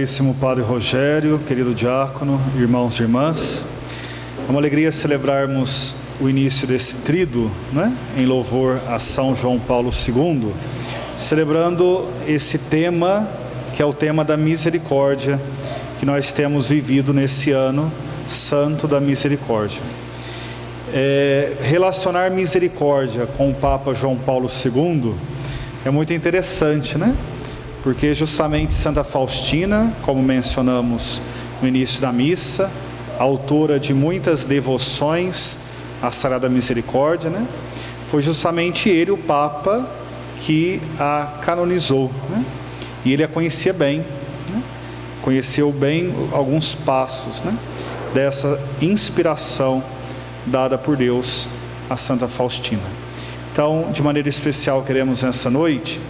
caríssimo Padre Rogério, querido diácono, irmãos e irmãs. É uma alegria celebrarmos o início desse tríduo, né, em louvor a São João Paulo II, celebrando esse tema, que é o tema da misericórdia, que nós temos vivido nesse ano santo da misericórdia. Relacionar misericórdia com o Papa João Paulo II é muito interessante, né? Porque justamente Santa Faustina, como mencionamos no início da missa, autora de muitas devoções à Sagrada Misericórdia, né? Foi justamente ele, o Papa, que a canonizou, né? E ele a conhecia bem, né? Conheceu bem alguns passos, né, dessa inspiração dada por Deus a Santa Faustina. Então, de maneira especial, queremos nessa noite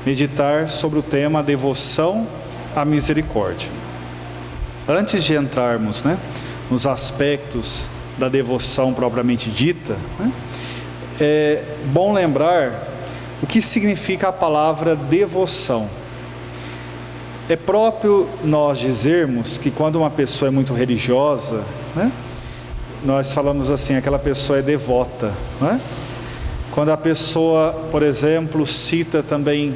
meditar sobre o tema devoção à misericórdia. Antes de entrarmos, né, nos aspectos da devoção propriamente dita, né, é bom lembrar o que significa a palavra devoção. É próprio nós dizermos que quando uma pessoa é muito religiosa, né, nós falamos assim, aquela pessoa é devota, né? Quando a pessoa, por exemplo, cita também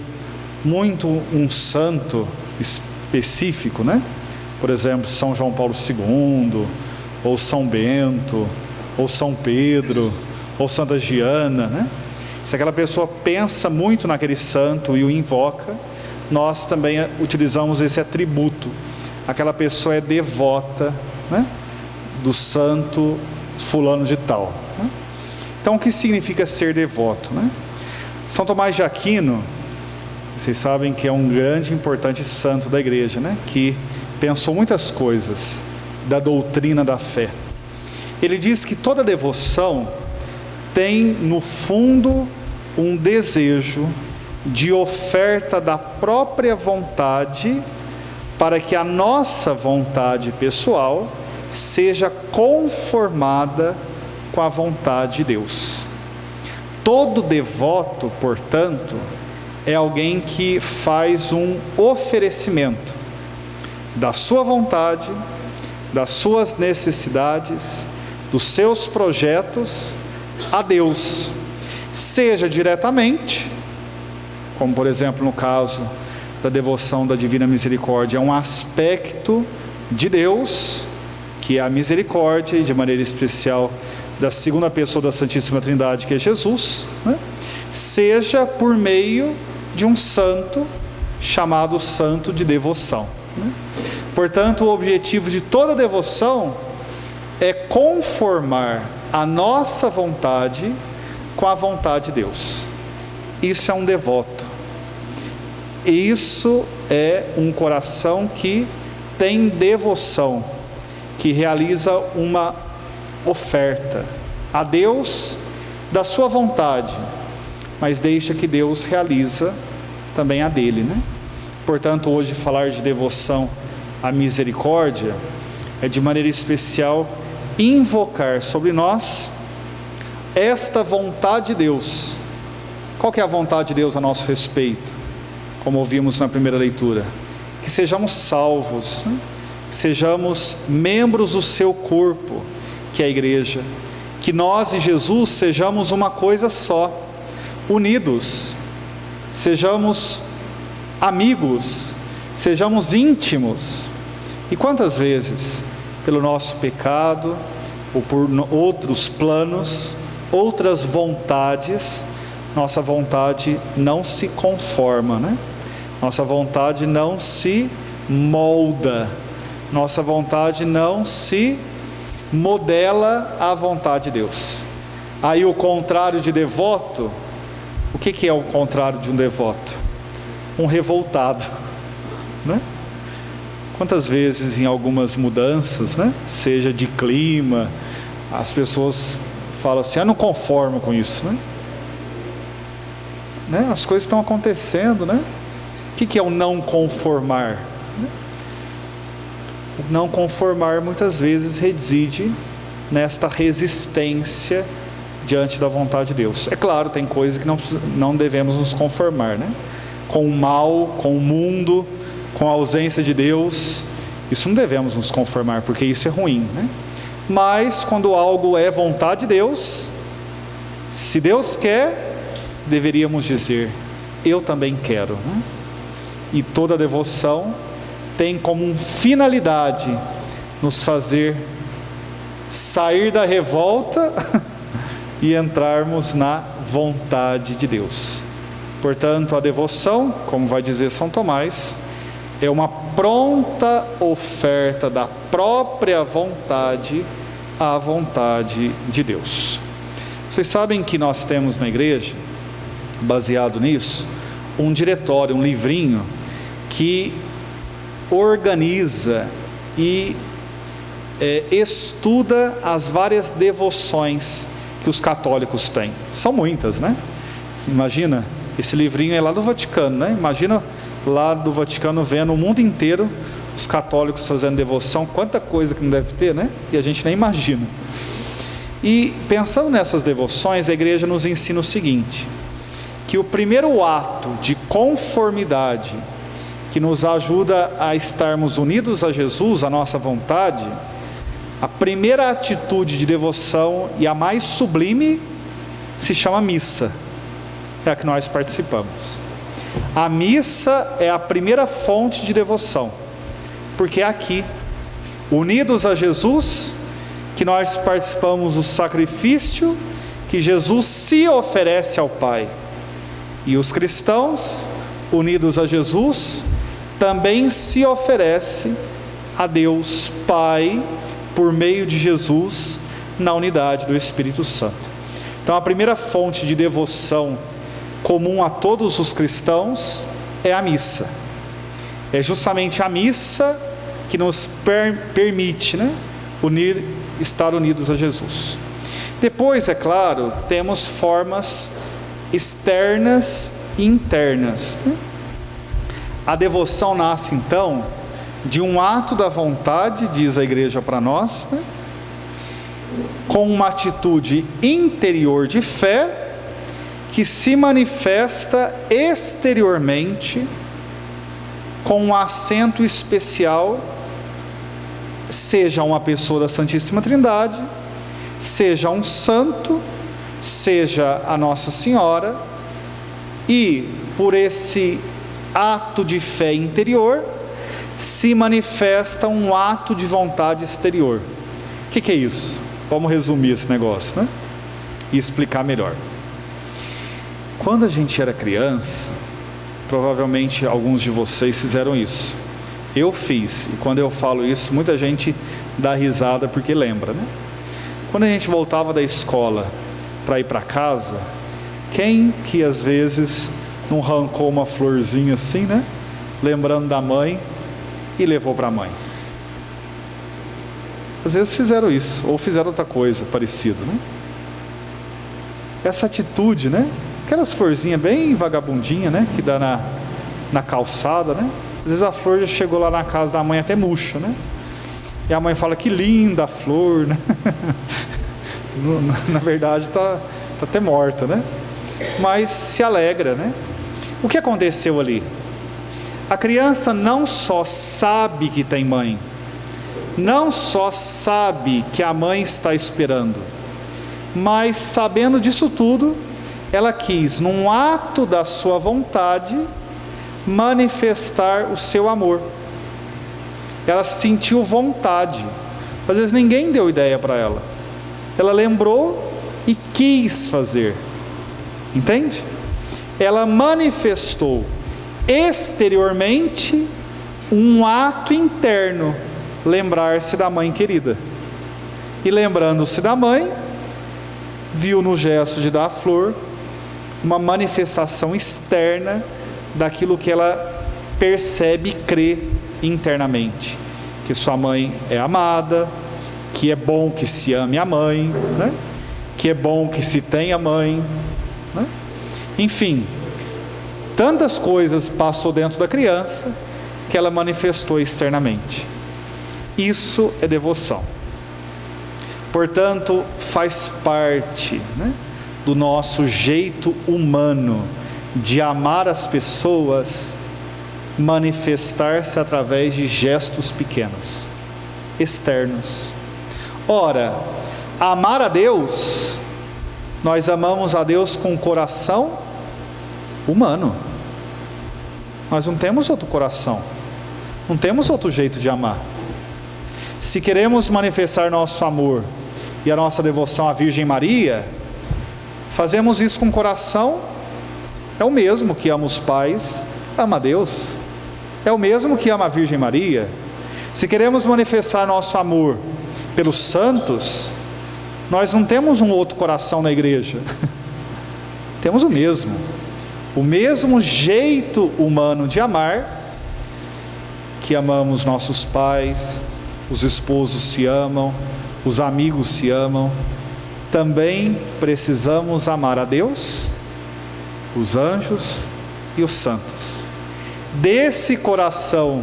muito um santo específico, né? Por exemplo, São João Paulo II, ou São Bento, ou São Pedro, ou Santa Giana, né? Se aquela pessoa pensa muito naquele santo e o invoca, nós também utilizamos esse atributo. Aquela pessoa é devota, né, do santo fulano de tal, né? Então, o que significa ser devoto, né? São Tomás de Aquino, vocês sabem que é um grande e importante santo da igreja, né? Que pensou muitas coisas da doutrina da fé. Ele diz que toda devoção tem no fundo um desejo de oferta da própria vontade para que a nossa vontade pessoal seja conformada com a vontade de Deus. Todo devoto, portanto, é alguém que faz um oferecimento da sua vontade, das suas necessidades, dos seus projetos a Deus, seja diretamente, como por exemplo no caso da devoção da Divina Misericórdia, é um aspecto de Deus, que é a misericórdia, e de maneira especial da segunda pessoa da Santíssima Trindade, que é Jesus, né? Seja por meio de um santo chamado santo de devoção, né? Portanto, o objetivo de toda devoção é conformar a nossa vontade com a vontade de Deus. Isso é um devoto. Isso é um coração que tem devoção, que realiza uma oferta a Deus da sua vontade, mas deixa que Deus realiza também a dele, né? Portanto, hoje falar de devoção à misericórdia é de maneira especial invocar sobre nós esta vontade de Deus. Qual que é a vontade de Deus a nosso respeito? Como ouvimos na primeira leitura, que sejamos salvos, né? Que sejamos membros do seu corpo, que é a igreja, que nós e Jesus sejamos uma coisa só, unidos, sejamos amigos, sejamos íntimos. E quantas vezes, pelo nosso pecado, ou por outros planos, outras vontades, nossa vontade não se conforma, né? Nossa vontade não se molda, nossa vontade não se modela à vontade de Deus. Aí o contrário de devoto, o que é o contrário de um devoto? Um revoltado, né? Quantas vezes em algumas mudanças, né, seja de clima, as pessoas falam assim, eu não conformo com isso, né? As coisas estão acontecendo, né? O que é o não conformar? O não conformar muitas vezes reside nesta resistência diante da vontade de Deus. É claro, tem coisas que não devemos nos conformar, né? Com o mal, com o mundo, com a ausência de Deus, isso não devemos nos conformar, porque isso é ruim, né? Mas quando algo é vontade de Deus, se Deus quer, deveríamos dizer, eu também quero, né? E toda devoção tem como finalidade nos fazer sair da revolta e entrarmos na vontade de Deus. Portanto, a devoção, como vai dizer São Tomás, é uma pronta oferta da própria vontade à vontade de Deus. Vocês sabem que nós temos na igreja, baseado nisso, um diretório, um livrinho que organiza e estuda as várias devoções que os católicos têm. São muitas, né? Imagina, esse livrinho é lá do Vaticano, né? Imagina lá do Vaticano vendo o mundo inteiro os católicos fazendo devoção, quanta coisa que não deve ter, né? E a gente nem imagina. E pensando nessas devoções, a igreja nos ensina o seguinte, que o primeiro ato de conformidade que nos ajuda a estarmos unidos a Jesus, a nossa vontade, a primeira atitude de devoção e a mais sublime se chama missa, é a que nós participamos. A missa é a primeira fonte de devoção, porque é aqui, unidos a Jesus, que nós participamos do sacrifício que Jesus se oferece ao Pai. E os cristãos, unidos a Jesus, também se oferece a Deus Pai, por meio de Jesus, na unidade do Espírito Santo. Então a primeira fonte de devoção comum a todos os cristãos é a missa. É justamente a missa que nos permite, né, estar unidos a Jesus. Depois, é claro, temos formas externas e internas, né? A devoção nasce então de um ato da vontade, diz a igreja para nós, né? Com uma atitude interior de fé que se manifesta exteriormente com um acento especial, seja uma pessoa da Santíssima Trindade, seja um santo, seja a Nossa Senhora, e por esse ato de fé interior se manifesta um ato de vontade exterior. O que é isso? Vamos resumir esse negócio, né? E explicar melhor. Quando a gente era criança, provavelmente alguns de vocês fizeram isso. Eu fiz, e quando eu falo isso, muita gente dá risada porque lembra, né? Quando a gente voltava da escola para ir para casa, quem que às vezes não arrancou uma florzinha assim, né? Lembrando da mãe e levou para a mãe? Às vezes fizeram isso, ou fizeram outra coisa parecida, né? Essa atitude, né? Aquelas florzinhas bem vagabundinha, né? Que dá na calçada, né? Às vezes a flor já chegou lá na casa da mãe até murcha, né? E a mãe fala, que linda a flor, né? Na verdade está até morta, né? Mas se alegra, né? O que aconteceu ali? A criança não só sabe que tem mãe, não só sabe que a mãe está esperando, mas sabendo disso tudo, ela quis, num ato da sua vontade, manifestar o seu amor. Ela sentiu vontade. Às vezes ninguém deu ideia para ela. Ela lembrou e quis fazer. Entende? Ela manifestou exteriormente um ato interno, lembrar-se da mãe querida. E lembrando-se da mãe, viu no gesto de dar a flor uma manifestação externa daquilo que ela percebe e crê internamente, que sua mãe é amada, que é bom que se ame a mãe, né? Que é bom que se tenha mãe, né? Enfim, tantas coisas passou dentro da criança que ela manifestou externamente. Isso é devoção. Portanto, faz parte, né, do nosso jeito humano de amar as pessoas, manifestar-se através de gestos pequenos, externos. Ora, amar a Deus, nós amamos a Deus com o coração humano. Nós não temos outro coração, não temos outro jeito de amar. Se queremos manifestar nosso amor e a nossa devoção à Virgem Maria, fazemos isso com o coração. É o mesmo que ama os pais, ama a Deus. É o mesmo que ama a Virgem Maria. Se queremos manifestar nosso amor pelos santos, nós não temos um outro coração na igreja. Temos o mesmo jeito humano de amar, que amamos nossos pais, os esposos se amam, os amigos se amam. Também precisamos amar a Deus, os anjos e os santos. Desse coração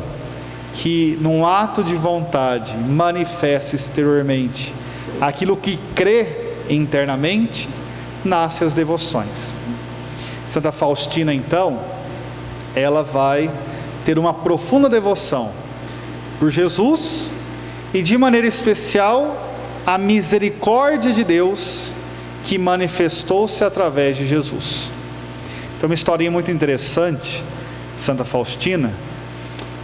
que, num ato de vontade, manifesta exteriormente aquilo que crê internamente, nasce as devoções. Santa Faustina, então, ela vai ter uma profunda devoção por Jesus e, de maneira especial, a misericórdia de Deus que manifestou-se através de Jesus. Tem uma historinha muito interessante, Santa Faustina,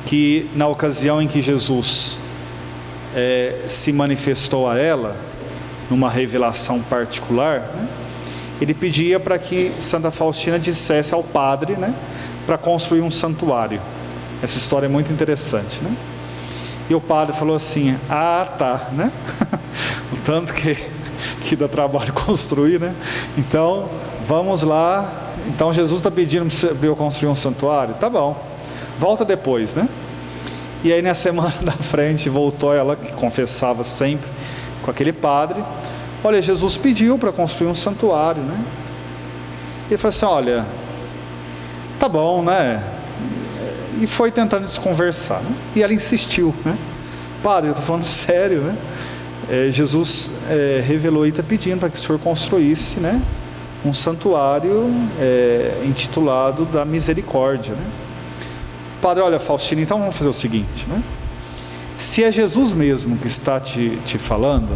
que na ocasião em que Jesus se manifestou a ela, numa revelação particular, ele pedia para que Santa Faustina dissesse ao padre, para construir um santuário. Essa história é muito interessante, E o padre falou assim: tá, o tanto que dá trabalho construir, Então, vamos lá. Então, Jesus está pedindo para eu construir um santuário? Tá bom, volta depois, E aí, na semana da frente, voltou ela, que confessava sempre com aquele padre. Olha, Jesus pediu para construir um santuário, Ele falou assim: olha, tá bom, E foi tentando desconversar, E ela insistiu, Padre, eu estou falando sério, Jesus revelou e está pedindo para que o senhor construísse, um santuário intitulado da Misericórdia, Padre, olha, Faustina, então vamos fazer o seguinte, se é Jesus mesmo que está te falando,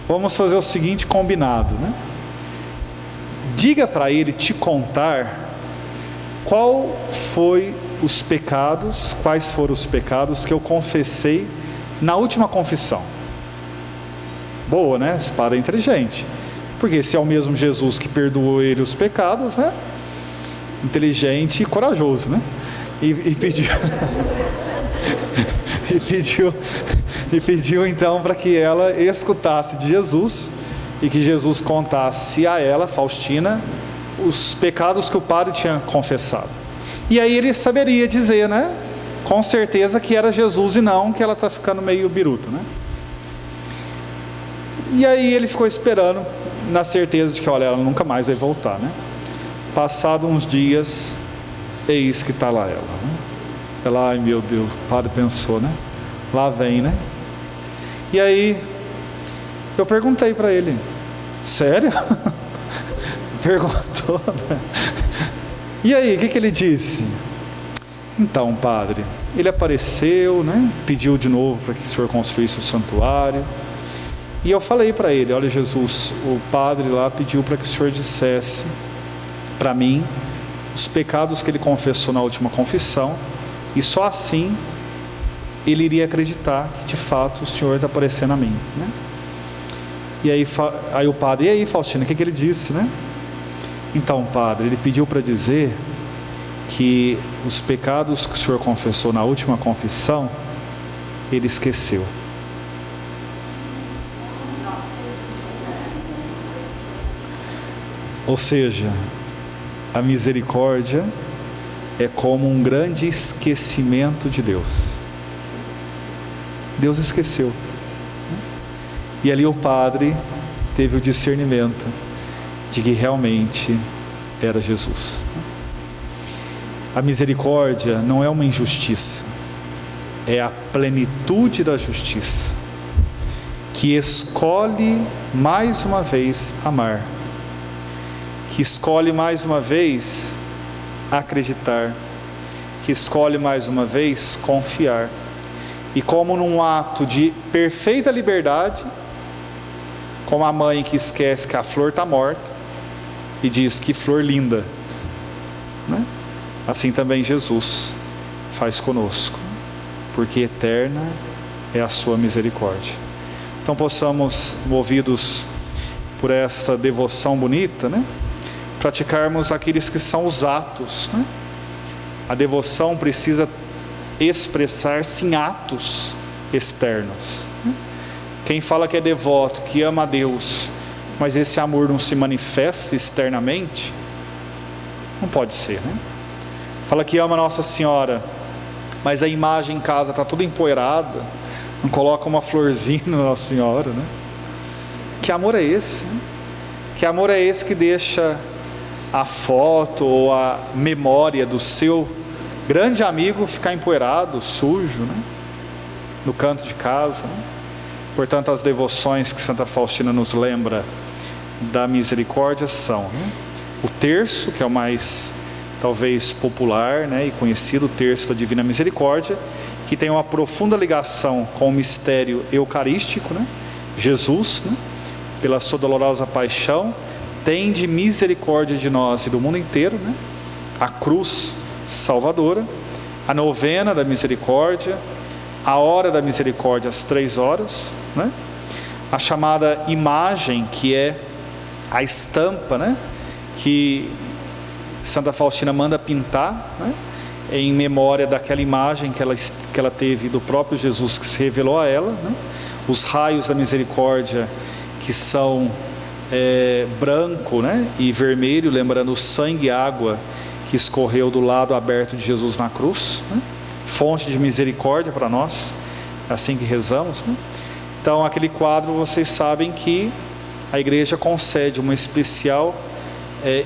vamos fazer o seguinte combinado, diga para ele te contar quais foram os pecados que eu confessei na última confissão. Boa, Esse padre é inteligente, porque se é o mesmo Jesus que perdoou ele os pecados, inteligente e corajoso, e pediu e pediu então para que ela escutasse de Jesus e que Jesus contasse a ela, Faustina, os pecados que o padre tinha confessado. E aí ele saberia dizer, com certeza que era Jesus e não que ela está ficando meio biruta, E aí ele ficou esperando, na certeza de que, olha, ela nunca mais vai voltar, Passado uns dias, eis que está lá ela, Ela, ai meu Deus, o padre pensou, Lá vem, E aí, eu perguntei para ele: sério? Perguntou, E aí, o que ele disse? Então, padre, ele apareceu, pediu de novo para que o senhor construísse o santuário. E eu falei para ele: olha, Jesus, o padre lá pediu para que o senhor dissesse para mim os pecados que ele confessou na última confissão, e só assim ele iria acreditar que de fato o senhor está aparecendo a mim, E aí o padre: e aí, Faustina, o que ele disse, Então, padre, ele pediu para dizer que os pecados que o senhor confessou na última confissão, ele esqueceu. Ou seja, a misericórdia é como um grande esquecimento de Deus. Deus esqueceu. E ali o padre teve o discernimento de que realmente era Jesus. A misericórdia não é uma injustiça, é a plenitude da justiça, que escolhe mais uma vez amar, que escolhe mais uma vez acreditar, que escolhe mais uma vez confiar. E como num ato de perfeita liberdade, como a mãe que esquece que a flor está morta e diz: que flor linda, né? Assim também Jesus faz conosco, porque eterna é a sua misericórdia. Então possamos, movidos por essa devoção bonita, né, praticarmos aqueles que são os atos, né? A devoção precisa expressar-se em atos externos. Quem fala que é devoto, que ama a Deus, mas esse amor não se manifesta externamente, não pode ser, né? Fala que ama Nossa Senhora, mas a imagem em casa está toda empoeirada, não coloca uma florzinha na Nossa Senhora, né? Que amor é esse, né? Que amor é esse que deixa a foto ou a memória do seu grande amigo ficar empoeirado, sujo, né? No canto de casa, né? Portanto, as devoções que Santa Faustina nos lembra da misericórdia são, né, o terço, que é o mais talvez popular, né, e conhecido, o terço da Divina Misericórdia, que tem uma profunda ligação com o mistério eucarístico, né? Jesus, né, pela sua dolorosa paixão, tende misericórdia de nós e do mundo inteiro, né? A cruz salvadora, a novena da misericórdia, a hora da misericórdia às 3 horas, né? A chamada imagem, que é a estampa, né, que Santa Faustina manda pintar, né, em memória daquela imagem que ela teve do próprio Jesus que se revelou a ela, né? Os raios da misericórdia, que são branco, né, e vermelho, lembrando o sangue e água que escorreu do lado aberto de Jesus na cruz, né? Fonte de misericórdia para nós, assim que rezamos, né? Então, aquele quadro, vocês sabem que a igreja concede uma especial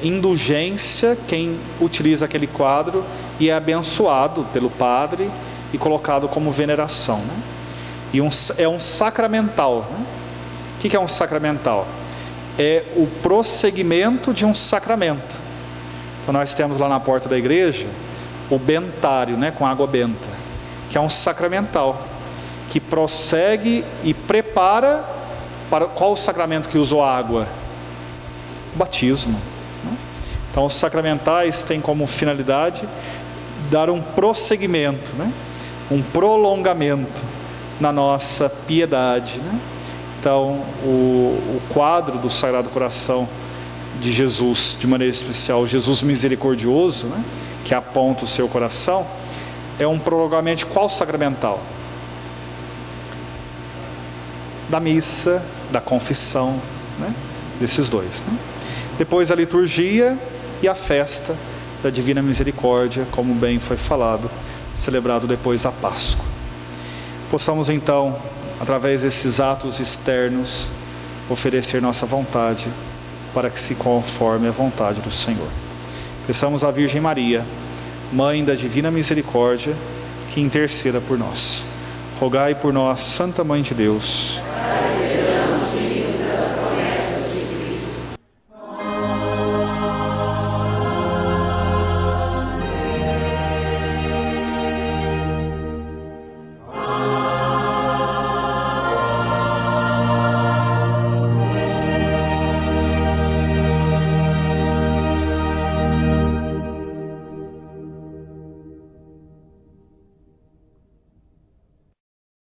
indulgência quem utiliza aquele quadro e é abençoado pelo padre e colocado como veneração, né? E é um sacramental, né? O que é um sacramental? É o prosseguimento de um sacramento. Então nós temos lá na porta da igreja o bentário, né, com água benta, que é um sacramental, que prossegue e prepara para qual o sacramento que usou água? O batismo, né? Então os sacramentais têm como finalidade dar um prosseguimento, né, um prolongamento na nossa piedade, né? Então o quadro do Sagrado Coração de Jesus, de maneira especial, Jesus misericordioso, né, que aponta o seu coração, é um prolongamento de qual sacramental? Da missa, da confissão, né? Desses dois, né? Depois a liturgia e a festa da Divina Misericórdia, como bem foi falado, celebrado depois da Páscoa. Possamos então, através desses atos externos, oferecer nossa vontade para que se conforme a vontade do Senhor. Peçamos à Virgem Maria, Mãe da Divina Misericórdia, que interceda por nós. Rogai por nós, Santa Mãe de Deus,